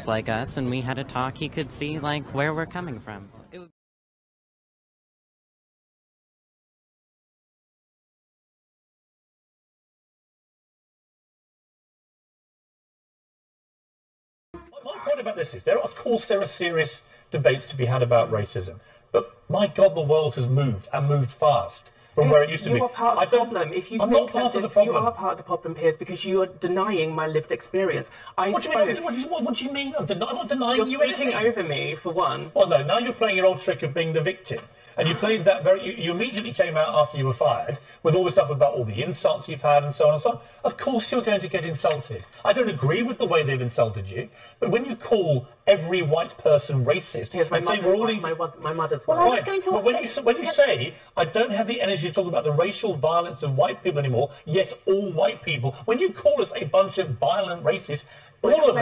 like us and we had a talk, he could see, like, where we're coming from. My point about this is, of course there are serious debates to be had about racism, but my God, the world has moved, and moved fast, from where it used to be. You are part of the problem. If you I'm think not part that of the problem. You are part of the problem, Piers, because you are denying my lived experience. What do you mean? I'm not denying you anything. You're speaking over me, for one. Well, no, now you're playing your old trick of being the victim. And you played that you immediately came out after you were fired with all the stuff about all the insults you've had and so on and so on. Of course you're going to get insulted. I don't agree with the way they've insulted you, but when you call every white person racist and say we're all... My mother's well, I was going to ask when you say, I don't have the energy to talk about the racial violence of white people anymore, yes, all white people, when you call us a bunch of violent racists, all of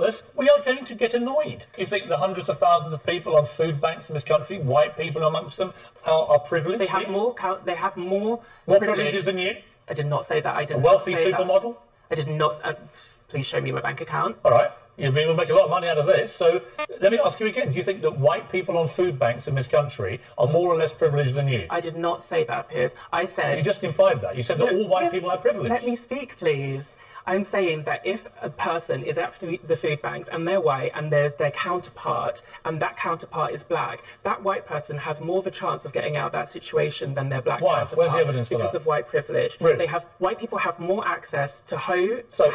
us, we are going to get annoyed. You think the hundreds of thousands of people on food banks in this country, white people amongst them, are privileged? They have more privileges than you? I did not say that. I did a wealthy not say supermodel? I did not. Please show me my bank account. All right. We'll make a lot of money out of this. So let me ask you again. Do you think that white people on food banks in this country are more or less privileged than you? I did not say that, Piers. I said... You just implied that. You said that all white people have privilege. Let me speak, please. I'm saying that if a person is at the food banks and they're white and there's their counterpart and that counterpart is black, that white person has more of a chance of getting out of that situation than their black counterpart. Where's the evidence for that? Because of white privilege. Really? White people have more access to housing, so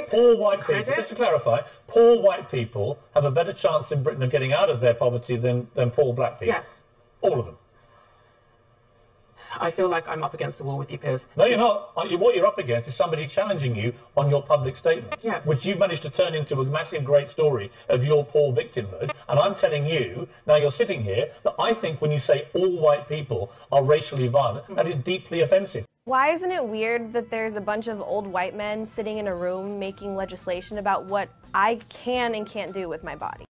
poor white people, just to clarify, poor white people have a better chance in Britain of getting out of their poverty than poor black people? Yes. All of them? I feel like I'm up against the wall with you, Piers. No, you're not. What you're up against is somebody challenging you on your public statements, yes, which you've managed to turn into a massive, great story of your poor victimhood. And I'm telling you, now you're sitting here, that I think when you say all white people are racially violent, that is deeply offensive. Why isn't it weird that there's a bunch of old white men sitting in a room making legislation about what I can and can't do with my body?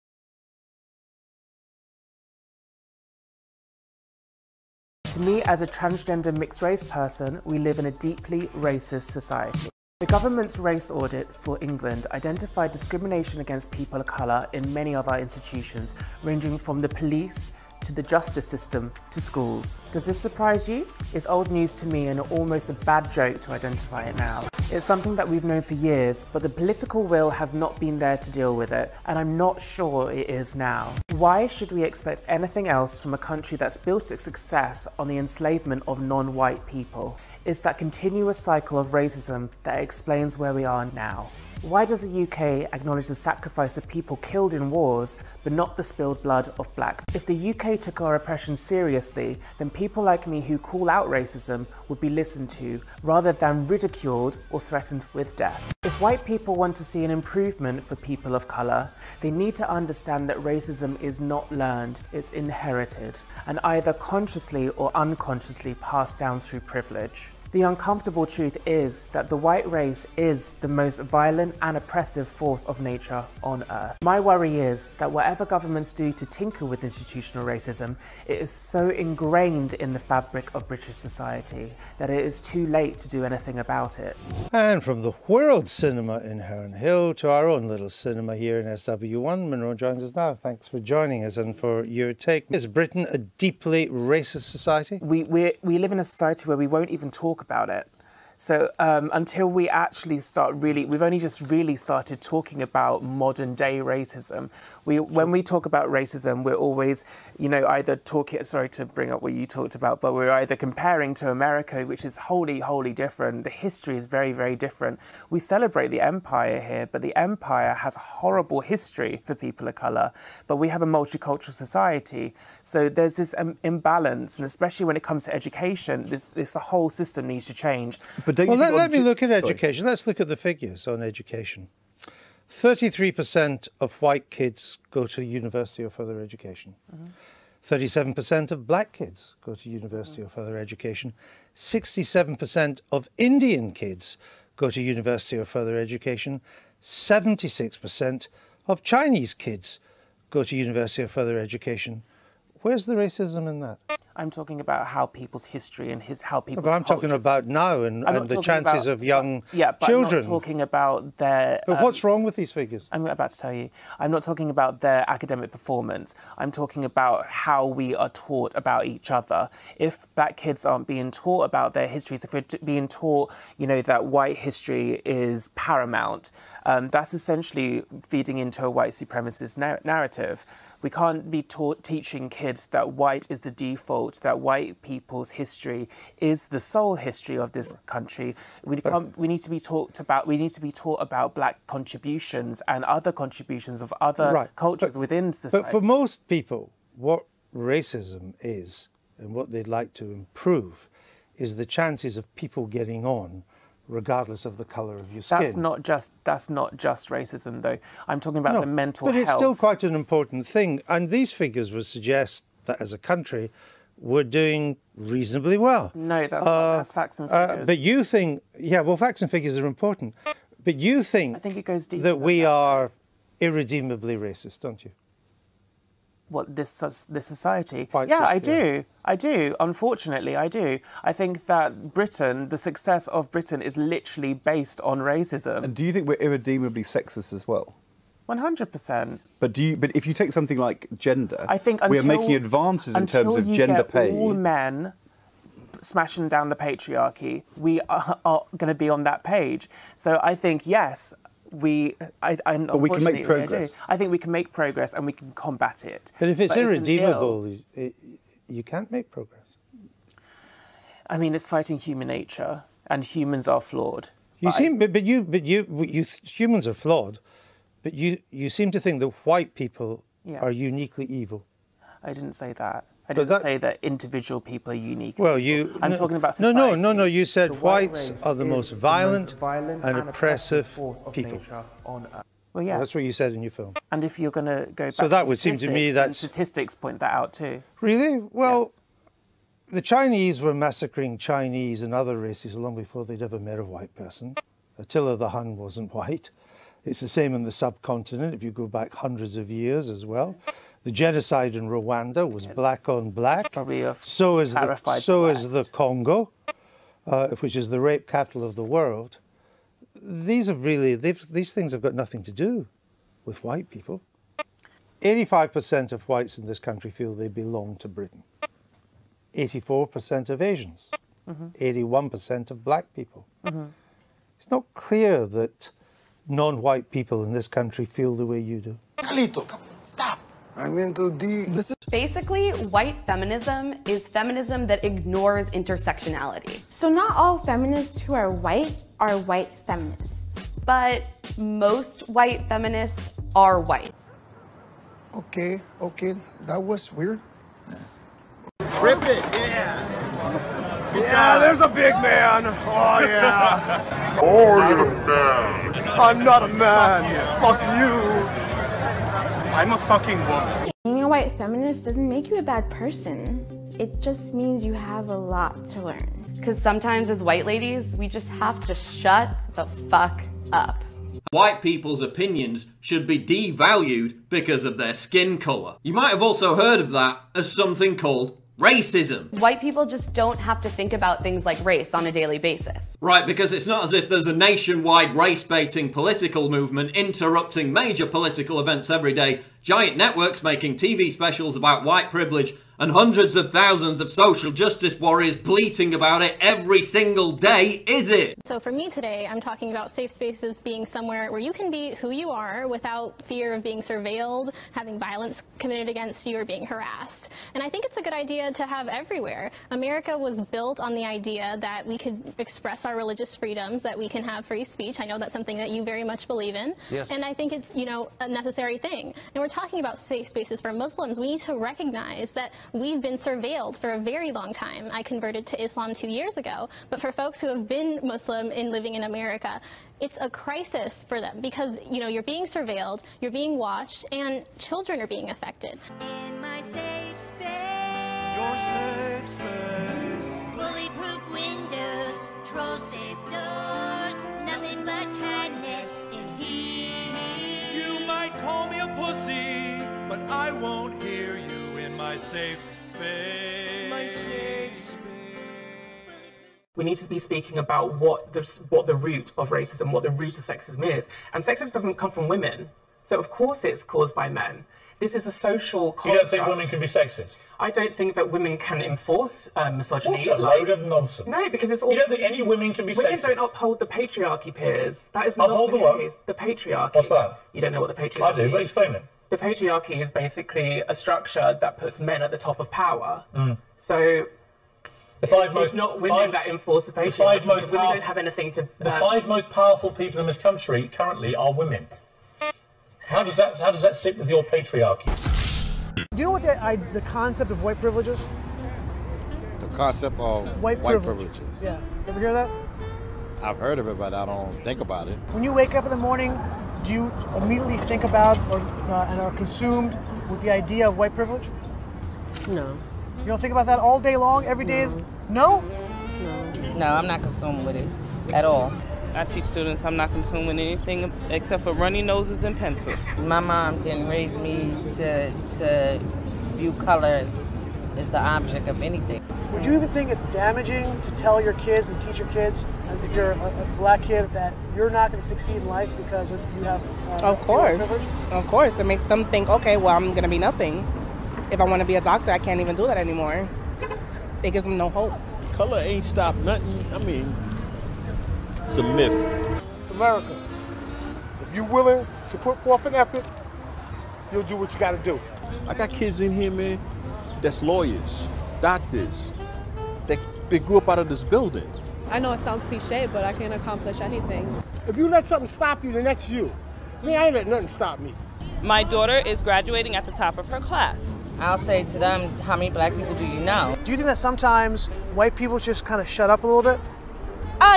To me, as a transgender mixed-race person, we live in a deeply racist society. The government's race audit for England identified discrimination against people of colour in many of our institutions, ranging from the police to the justice system to schools. Does this surprise you? It's old news to me and almost a bad joke to identify it now. It's something that we've known for years, but the political will has not been there to deal with it, and I'm not sure it is now. Why should we expect anything else from a country that's built its success on the enslavement of non-white people? It's that continuous cycle of racism that explains where we are now. Why does the UK acknowledge the sacrifice of people killed in wars, but not the spilled blood of black? If the UK took our oppression seriously, then people like me who call out racism would be listened to, rather than ridiculed or threatened with death. If white people want to see an improvement for people of colour, they need to understand that racism is not learned, it's inherited, and either consciously or unconsciously passed down through privilege. The uncomfortable truth is that the white race is the most violent and oppressive force of nature on earth. My worry is that whatever governments do to tinker with institutional racism, it is so ingrained in the fabric of British society that it is too late to do anything about it. And from the World Cinema in Herne Hill to our own little cinema here in SW1, Monroe joins us now. Thanks for joining us and for your take. Is Britain a deeply racist society? We live in a society where we won't even talk about it. So until we actually we've only just really started talking about modern day racism. When we talk about racism, we're always, either talking, sorry to bring up what you talked about, but we're either comparing to America, which is wholly, wholly different. The history is very, very different. We celebrate the empire here, but the empire has a horrible history for people of colour, but we have a multicultural society. So there's this imbalance, and especially when it comes to education, the whole system needs to change. But let me look at education. Let's look at the figures on education. 33% of white kids go to university or further education. 37% of black kids go to university or further education. 67% of Indian kids go to university or further education. 76% of Chinese kids go to university or further education. Where's the racism in that? I'm talking about how people's history and how people's But I'm talking about now and the chances of young children. I'm not talking about their... But what's wrong with these figures? I'm about to tell you. I'm not talking about their academic performance. I'm talking about how we are taught about each other. If black kids aren't being taught about their histories, if we're being taught, you know, that white history is paramount, that's essentially feeding into a white supremacist narrative. We can't be teaching kids that white is the default, that white people's history is the sole history of this country. We need to be taught about black contributions and other contributions of other cultures within society. But for most people, what racism is and what they'd like to improve is the chances of people getting on regardless of the colour of your skin. That's not just racism, though. I'm talking about the mental health. But it's still quite an important thing. And these figures would suggest that as a country, we're doing reasonably well. No, that's facts and figures. But you think, yeah, well, facts and figures are important. But you think, I think it goes deeper that we are irredeemably racist, don't you? What, this society? Quite yeah, I do. I do. Unfortunately, I do. I think that Britain, the success of Britain is literally based on racism. And do you think we're irredeemably sexist as well? 100%. But if you take something like gender, I think we are making advances in terms of gender pay. All men smashing down the patriarchy, we are going to be on that page. So I think, yes, but we can make progress. I think we can make progress and we can combat it. But if it's irredeemable, you can't make progress. I mean, it's fighting human nature, and humans are flawed. Humans are flawed, but you seem to think that white people are uniquely evil. I didn't say that. I didn't say that individual people are unique. Well, I'm talking about society. No. You said whites are the most violent and oppressive people. On Earth. Well, yeah. That's what you said in your film. And if you're going to go back so that to would seem to me that statistics point that out too. Really? Well, yes. The Chinese were massacring Chinese and other races long before they'd ever met a white person. Attila the Hun wasn't white. It's the same in the subcontinent if you go back hundreds of years as well. The genocide in Rwanda was black on black. So is the Congo, which is the rape capital of the world. These things have got nothing to do with white people. 85% of whites in this country feel they belong to Britain. 84% of Asians. 81% of black people. It's not clear that non-white people in this country feel the way you do. Carlito, stop. I'm into Basically, white feminism is feminism that ignores intersectionality. So not all feminists who are white feminists. But most white feminists are white. Okay, that was weird. Rip it, yeah. Yeah, there's a big man. Oh, yeah. Oh, you're a man. I'm not a man. Fuck you. I'm a fucking woman. Being a white feminist doesn't make you a bad person. It just means you have a lot to learn. Because sometimes as white ladies, we just have to shut the fuck up. White people's opinions should be devalued because of their skin colour. You might have also heard of that as something called racism. White people just don't have to think about things like race on a daily basis. Right, because it's not as if there's a nationwide race-baiting political movement interrupting major political events every day, giant networks making TV specials about white privilege, and hundreds of thousands of social justice warriors bleating about it every single day, is it? So for me today, I'm talking about safe spaces being somewhere where you can be who you are without fear of being surveilled, having violence committed against you, or being harassed. And I think it's a good idea to have everywhere. America was built on the idea that we could express our religious freedoms, that we can have free speech. I know that's something that you very much believe in. Yes. And I think it's, you know, a necessary thing. And we're talking about safe spaces for Muslims. We need to recognize that we've been surveilled for a very long time. I converted to Islam 2 years ago, but for folks who have been Muslim and living in America, it's a crisis for them because, you know, you're being surveilled, you're being watched, and children are being affected. In my safe space, your safe space, bulletproof windows, troll-safe doors, nothing but kindness in here. You might call me a pussy, but I won't hear you in my My safe space. My safe space. We need to be speaking about what the root of racism, what the root of sexism is. And sexism doesn't come from women. So of course it's caused by men. This is a social construct. You don't think women can be sexist? I don't think that women can enforce misogyny. What a load of nonsense. No, because it's all... You don't think any women can be sexist? Women don't uphold the patriarchy, Piers. That is not the case. The patriarchy. What's that? You don't know what the patriarchy is? I do, but explain it. The patriarchy is basically a structure that puts men at the top of power. So... It's not women that enforce the patriarchy. Women don't have anything to... The 5 most powerful people in this country currently are women. How does that sit with your patriarchy? Do you know what the concept of white privilege is? The concept of white privileges. Yeah. Ever hear that? I've heard of it, but I don't think about it. When you wake up in the morning, do you immediately think about and are consumed with the idea of white privilege? No. You don't think about that all day long, every day? No? No, I'm not consumed with it at all. I teach students I'm not consuming anything except for runny noses and pencils. My mom didn't raise me to view color as the object of anything. Would you even think it's damaging to tell your kids and teach your kids, if you're a black kid, that you're not going to succeed in life because you have Of course. privilege? Of course. It makes them think, okay, well, I'm going to be nothing. If I want to be a doctor, I can't even do that anymore. It gives them no hope. Color ain't stopped nothing. I mean, it's a myth. It's America. If you're willing to put forth an effort, you'll do what you got to do. I got kids in here, man, that's lawyers, doctors, that they grew up out of this building. I know it sounds cliche, but I can accomplish anything. If you let something stop you, then that's you. Me, I ain't let nothing stop me. My daughter is graduating at the top of her class. I'll say to them, how many black people do you know? Do you think that sometimes white people just kind of shut up a little bit?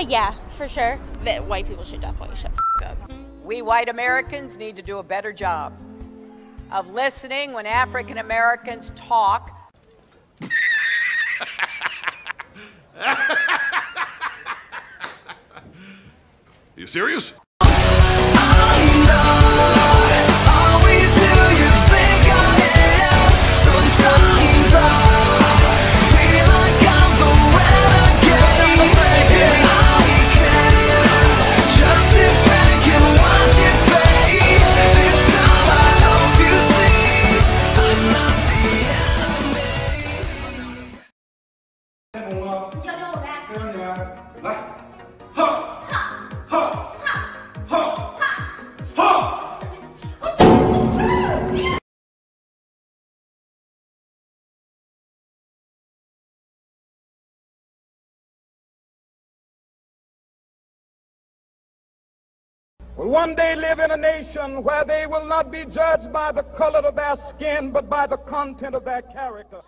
Yeah, for sure. That white people should definitely shut up. We white Americans need to do a better job of listening when African Americans talk. You serious? will one day live in a nation where they will not be judged by the color of their skin, but by the content of their character.